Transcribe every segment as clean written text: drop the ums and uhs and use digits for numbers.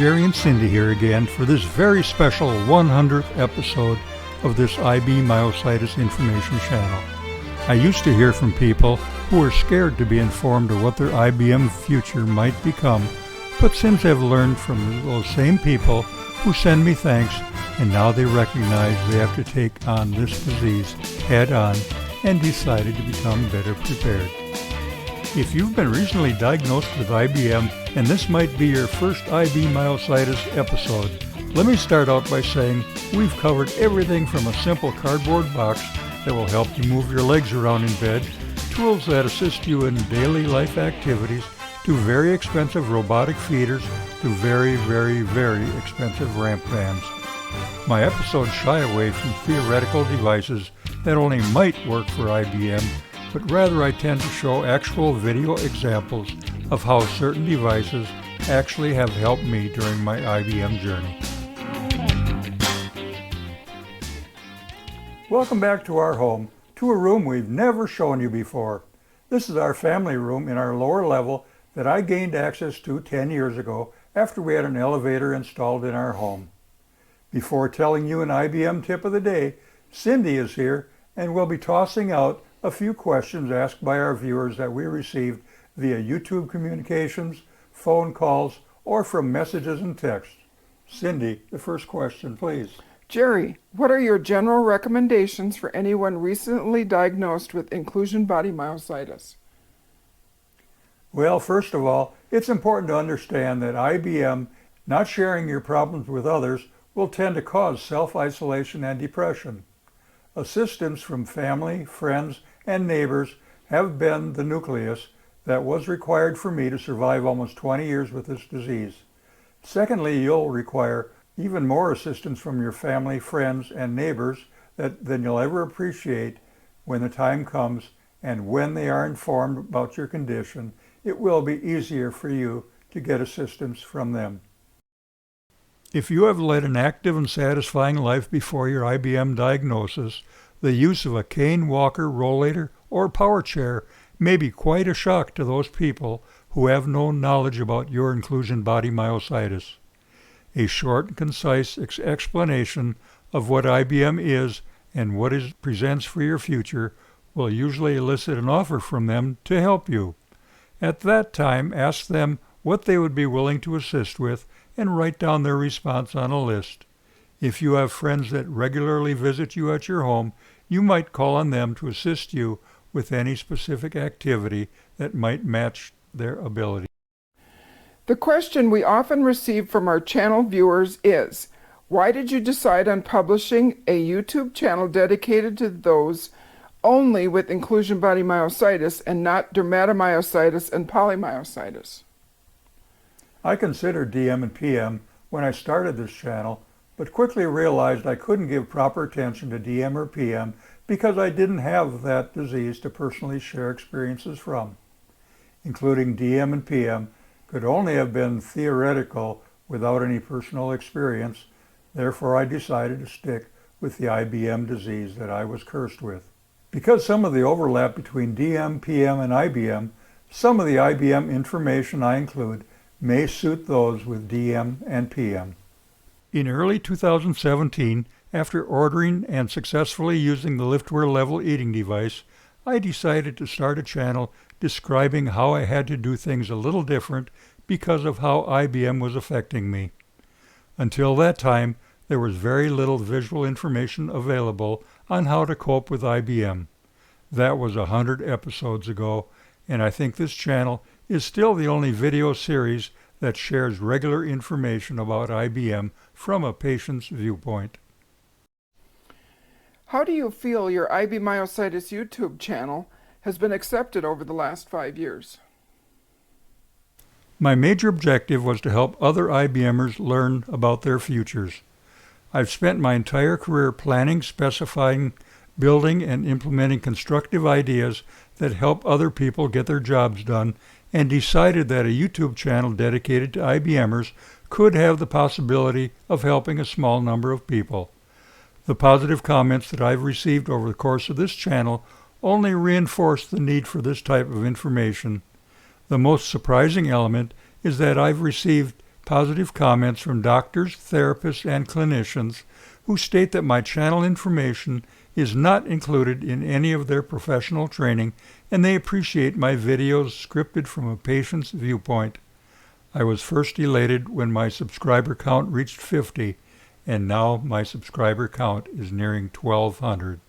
Jerry and Cindy here again for this very special 100th episode of this IB Myositis information channel. I used to hear from people who were scared to be informed of what their IBM future might become, but since I've learned from those same people who send me thanks, and now they recognize they have to take on this disease head on and decided to become better prepared. If you've been recently diagnosed with IBM and this might be your first IB Myositis episode, let me start out by saying we've covered everything from a simple cardboard box that will help you move your legs around in bed, tools that assist you in daily life activities, to very expensive robotic feeders, to very, very, very expensive ramp bands. My episodes shy away from theoretical devices that only might work for IBM, but rather I tend to show actual video examples of how certain devices actually have helped me during my IBM journey. Welcome back to our home, to a room we've never shown you before. This is our family room in our lower level that I gained access to 10 years ago after we had an elevator installed in our home. Before telling you an IBM tip of the day, Cindy is here and will be tossing out a few questions asked by our viewers that we received via YouTube communications, phone calls, or from messages and texts. Cindy, the first question, please. Jerry, what are your general recommendations for anyone recently diagnosed with inclusion body myositis? Well, first of all, it's important to understand that IBM, not sharing your problems with others, will tend to cause self-isolation and depression. Assistance from family, friends, and neighbors have been the nucleus that was required for me to survive almost 20 years with this disease. Secondly, you'll require even more assistance from your family, friends, and neighbors than you'll ever appreciate when the time comes, and when they are informed about your condition, it will be easier for you to get assistance from them. If you have led an active and satisfying life before your IBM diagnosis, the use of a cane, walker, rollator, or power chair may be quite a shock to those people who have no knowledge about your inclusion body myositis. A short and concise explanation of what IBM is and what it presents for your future will usually elicit an offer from them to help you. At that time, ask them what they would be willing to assist with and write down their response on a list. If you have friends that regularly visit you at your home, you might call on them to assist you with any specific activity that might match their ability. The question we often receive from our channel viewers is, why did you decide on publishing a YouTube channel dedicated to those only with inclusion body myositis and not dermatomyositis and polymyositis? I considered DM and PM when I started this channel, but quickly realized I couldn't give proper attention to DM or PM because I didn't have that disease to personally share experiences from. Including DM and PM could only have been theoretical without any personal experience. Therefore, I decided to stick with the IBM disease that I was cursed with. Because some of the overlap between DM, PM, and IBM, some of the IBM information I include may suit those with DM and PM. In early 2017, after ordering and successfully using the Liftware level eating device, I decided to start a channel describing how I had to do things a little different because of how IBM was affecting me. Until that time, there was very little visual information available on how to cope with IBM. That was 100 episodes ago, and I think this channel is still the only video series that shares regular information about IBM from a patient's viewpoint. How do you feel your IB Myositis YouTube channel has been accepted over the last 5 years? My major objective was to help other IBMers learn about their futures. I've spent my entire career planning, specifying, building, and implementing constructive ideas that help other people get their jobs done, and decided that a YouTube channel dedicated to IBMers could have the possibility of helping a small number of people. The positive comments that I've received over the course of this channel only reinforce the need for this type of information. The most surprising element is that I've received positive comments from doctors, therapists, and clinicians who state that my channel information is not included in any of their professional training, and they appreciate my videos scripted from a patient's viewpoint. I was first elated when my subscriber count reached 50, and now my subscriber count is nearing 1,200.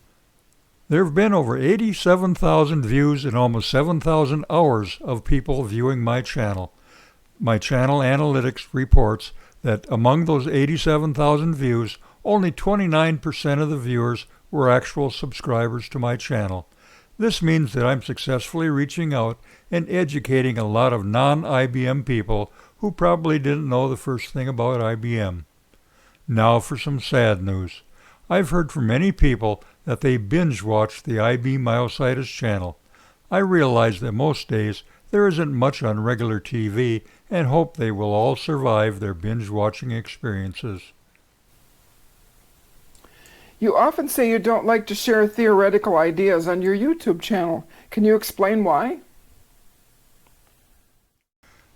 There have been over 87,000 views and almost 7,000 hours of people viewing my channel. My channel analytics reports that among those 87,000 views, only 29% of the viewers were actual subscribers to my channel. This means that I'm successfully reaching out and educating a lot of non-IBM people who probably didn't know the first thing about IBM. Now for some sad news. I've heard from many people that they binge watch the IB Myositis channel. I realize that most days there isn't much on regular TV and hope they will all survive their binge watching experiences. You often say you don't like to share theoretical ideas on your YouTube channel. Can you explain why?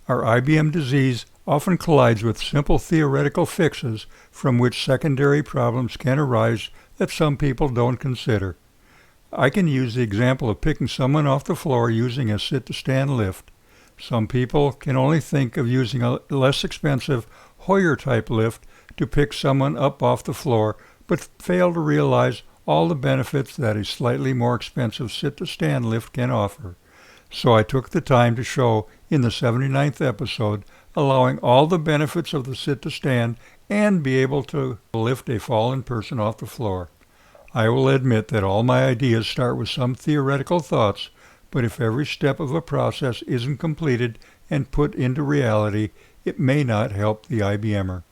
Our IBM disease often collides with simple theoretical fixes from which secondary problems can arise that some people don't consider. I can use the example of picking someone off the floor using a sit-to-stand lift. Some people can only think of using a less expensive Hoyer-type lift to pick someone up off the floor, but fail to realize all the benefits that a slightly more expensive sit-to-stand lift can offer. So I took the time to show in the 79th episode allowing all the benefits of the sit-to-stand and be able to lift a fallen person off the floor. I will admit that all my ideas start with some theoretical thoughts, but if every step of a process isn't completed and put into reality, it may not help the IBMer.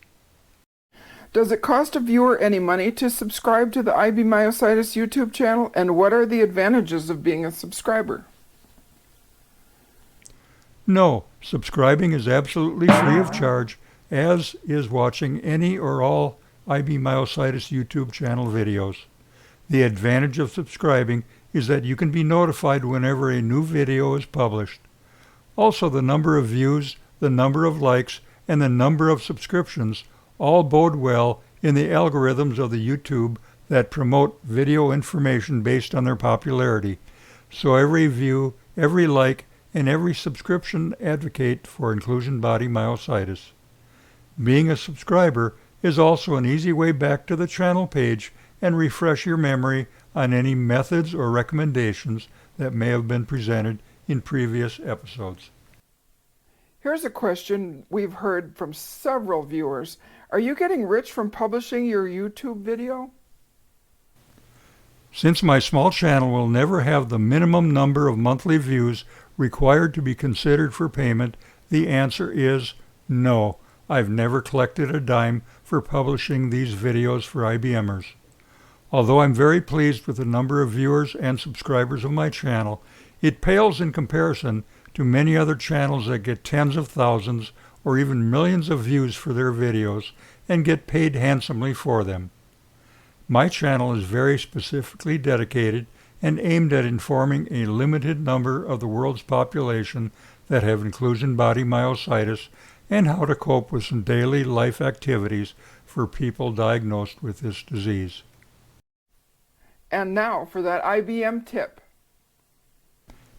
Does it cost a viewer any money to subscribe to the IB Myositis YouTube channel, and what are the advantages of being a subscriber? No, subscribing is absolutely free of charge, as is watching any or all IB Myositis YouTube channel videos. The advantage of subscribing is that you can be notified whenever a new video is published. Also, the number of views, the number of likes, and the number of subscriptions all bode well in the algorithms of the YouTube that promote video information based on their popularity. So every view, every like, and every subscription advocate for inclusion body myositis. Being a subscriber is also an easy way back to the channel page and refresh your memory on any methods or recommendations that may have been presented in previous episodes. Here's a question we've heard from several viewers. Are you getting rich from publishing your YouTube video? Since my small channel will never have the minimum number of monthly views required to be considered for payment, the answer is no. I've never collected a dime for publishing these videos for IBMers. Although I'm very pleased with the number of viewers and subscribers of my channel, it pales in comparison to many other channels that get tens of thousands or even millions of views for their videos and get paid handsomely for them. My channel is very specifically dedicated and aimed at informing a limited number of the world's population that have inclusion body myositis and how to cope with some daily life activities for people diagnosed with this disease. And now for that IBM tip.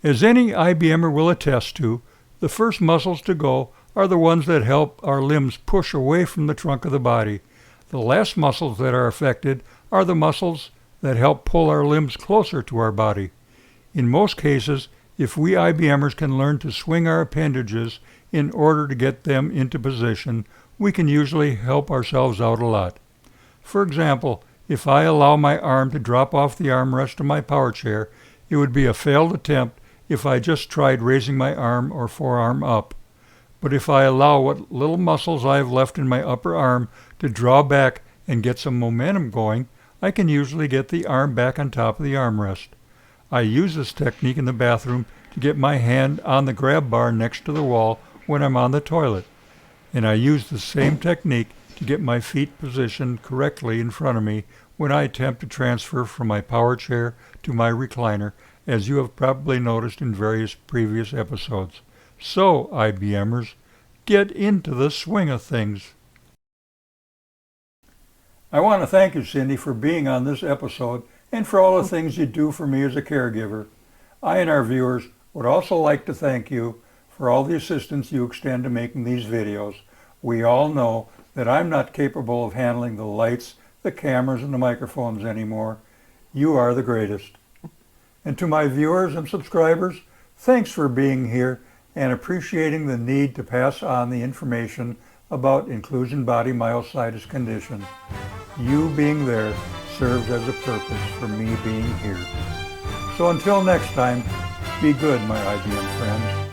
As any IBMer will attest to, the first muscles to go are the ones that help our limbs push away from the trunk of the body. The last muscles that are affected are the muscles that help pull our limbs closer to our body. In most cases, if we IBMers can learn to swing our appendages in order to get them into position, we can usually help ourselves out a lot. For example, if I allow my arm to drop off the armrest of my power chair, it would be a failed attempt if I just tried raising my arm or forearm up. But if I allow what little muscles I have left in my upper arm to draw back and get some momentum going, I can usually get the arm back on top of the armrest. I use this technique in the bathroom to get my hand on the grab bar next to the wall when I'm on the toilet. And I use the same technique to get my feet positioned correctly in front of me when I attempt to transfer from my power chair to my recliner, as you have probably noticed in various previous episodes. So, IBMers, get into the swing of things. I want to thank you, Cindy, for being on this episode and for all the things you do for me as a caregiver. I and our viewers would also like to thank you for all the assistance you extend to making these videos. We all know that I'm not capable of handling the lights, the cameras, and the microphones anymore. You are the greatest. And to my viewers and subscribers, thanks for being here and appreciating the need to pass on the information about inclusion body myositis condition. You being there serves as a purpose for me being here. So until next time, be good, my IBM friends.